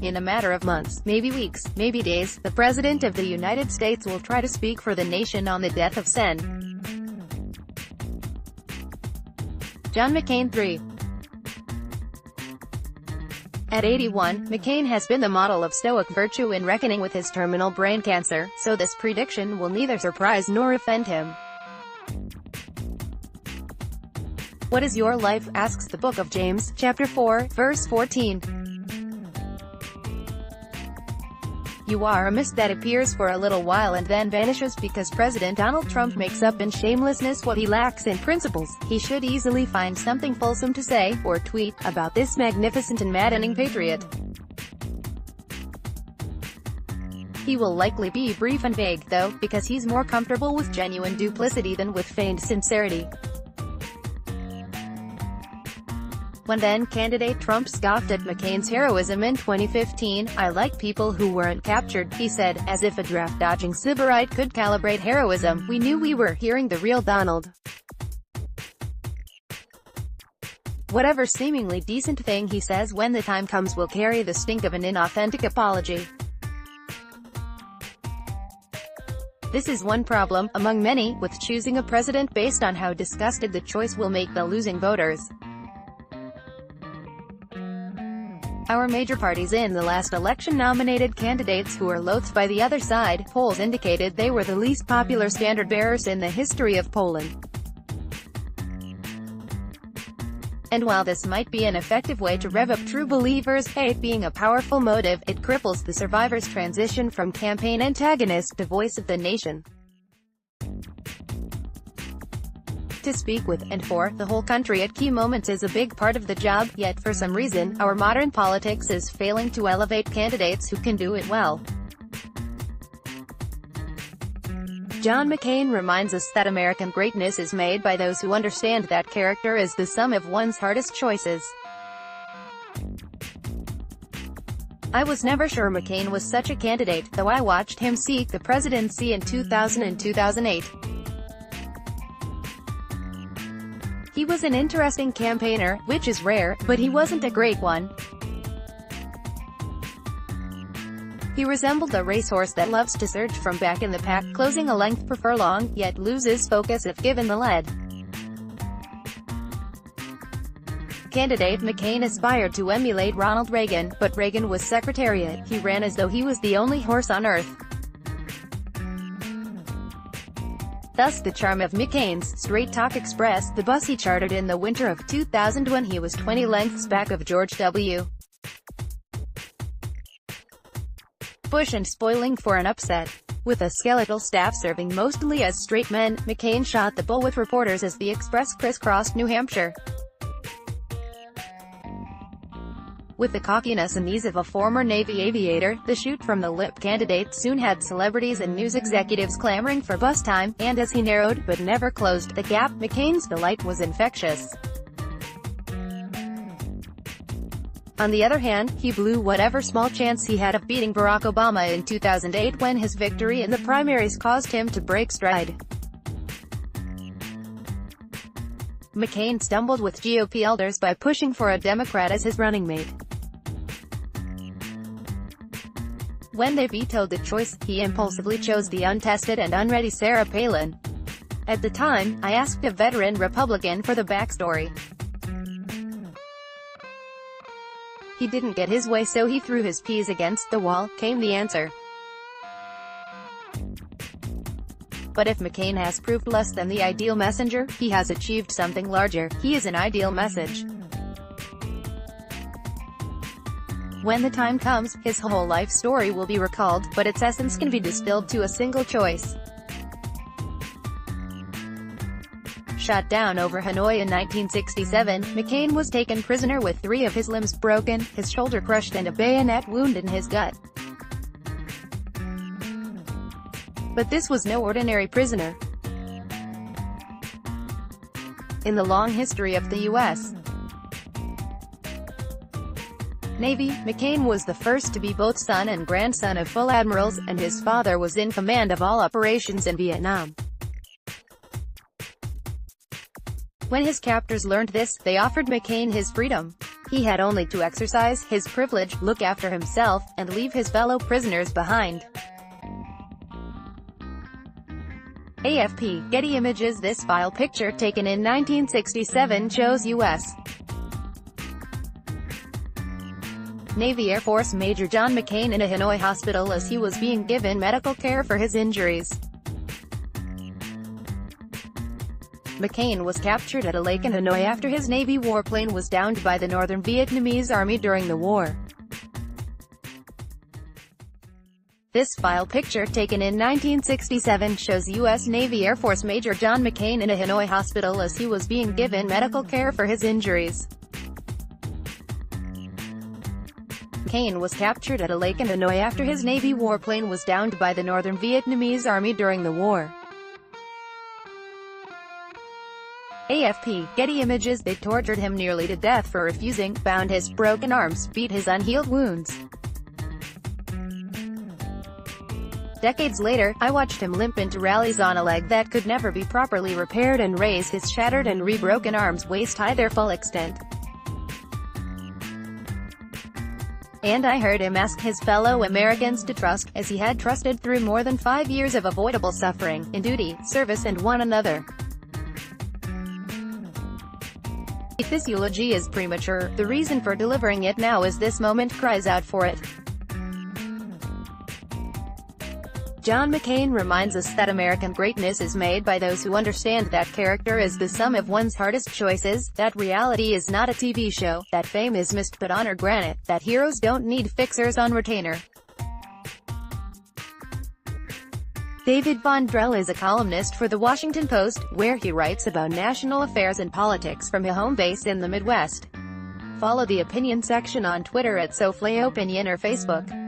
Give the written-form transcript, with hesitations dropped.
in a matter of months, maybe weeks, maybe days, the President of the United States will try to speak for the nation on the death of Sen. John McCain III. At 81, McCain has been the model of stoic virtue in reckoning with his terminal brain cancer, so this prediction will neither surprise nor offend him. What is your life? Asks the book of James, chapter 4, verse 14. You are a mist that appears for a little while and then vanishes. Because President Donald Trump makes up in shamelessness what he lacks in principles, he should easily find something fulsome to say, or tweet, about this magnificent and maddening patriot. He will likely be brief and vague, though, because he's more comfortable with genuine duplicity than with feigned sincerity. When then-candidate Trump scoffed at McCain's heroism in 2015, "I like people who weren't captured," he said, as if a draft-dodging sybarite could calibrate heroism. We knew we were hearing the real Donald. Whatever seemingly decent thing he says when the time comes will carry the stink of an inauthentic apology. This is one problem, among many, with choosing a president based on how disgusted the choice will make the losing voters. Our major parties in the last election nominated candidates who were loathed by the other side. Polls indicated they were the least popular standard-bearers in the history of Poland. And while this might be an effective way to rev up true believers' hate being a powerful motive, it cripples the survivors' transition from campaign antagonist to voice of the nation. To speak with, and for, the whole country at key moments is a big part of the job, yet for some reason, our modern politics is failing to elevate candidates who can do it well. John McCain reminds us that American greatness is made by those who understand that character is the sum of one's hardest choices. I was never sure McCain was such a candidate, though I watched him seek the presidency in 2000 and 2008. He was an interesting campaigner, which is rare, but he wasn't a great one. He resembled a racehorse that loves to surge from back in the pack, closing a length per furlong, yet loses focus if given the lead. Candidate McCain aspired to emulate Ronald Reagan, but Reagan was Secretariat. He ran as though he was the only horse on earth. Thus the charm of McCain's Straight Talk Express, the bus he chartered in the winter of 2000 when he was 20 lengths back of George W. Bush and spoiling for an upset. With a skeletal staff serving mostly as straight men, McCain shot the bull with reporters as the express crisscrossed New Hampshire. With the cockiness and ease of a former Navy aviator, the shoot-from-the-lip candidate soon had celebrities and news executives clamoring for bus time, and as he narrowed, but never closed, the gap, McCain's delight was infectious. On the other hand, he blew whatever small chance he had of beating Barack Obama in 2008 when his victory in the primaries caused him to break stride. McCain stumbled with GOP elders by pushing for a Democrat as his running mate. When they vetoed the choice, he impulsively chose the untested and unready Sarah Palin. At the time, I asked a veteran Republican for the backstory. He didn't get his way, so he threw his peas against the wall, came the answer. But if McCain has proved less than the ideal messenger, he has achieved something larger. He is an ideal message. When the time comes, his whole life story will be recalled, but its essence can be distilled to a single choice. Shot down over Hanoi in 1967, McCain was taken prisoner with 3 of his limbs broken, his shoulder crushed and a bayonet wound in his gut. But this was no ordinary prisoner. In the long history of the U.S. Navy, McCain was the first to be both son and grandson of full admirals, and his father was in command of all operations in Vietnam. When his captors learned this, they offered McCain his freedom. He had only to exercise his privilege, look after himself, and leave his fellow prisoners behind. AFP, Getty Images. This file picture taken in 1967 shows U.S. Navy Air Force Major John McCain in a Hanoi hospital as he was being given medical care for his injuries. McCain was captured at a lake in Hanoi after his Navy warplane was downed by the Northern Vietnamese Army during the war. This file picture taken in 1967 shows U.S. Navy Air Force Major John McCain in a Hanoi hospital as he was being given medical care for his injuries. McCain was captured at a lake in Hanoi after his Navy warplane was downed by the Northern Vietnamese Army during the war. AFP, Getty Images. They tortured him nearly to death for refusing, bound his broken arms, beat his unhealed wounds. Decades later, I watched him limp into rallies on a leg that could never be properly repaired and raise his shattered and re-broken arms waist-high their full extent. And I heard him ask his fellow Americans to trust, as he had trusted through more than 5 years of avoidable suffering, in duty, service and one another. If this eulogy is premature, the reason for delivering it now is this moment cries out for it. John McCain reminds us that American greatness is made by those who understand that character is the sum of one's hardest choices, that reality is not a TV show, that fame is mist but honor granite, that heroes don't need fixers on retainer. David Vondrell is a columnist for The Washington Post, where he writes about national affairs and politics from a home base in the Midwest. Follow the opinion section on Twitter at SoFleOpinion or Facebook.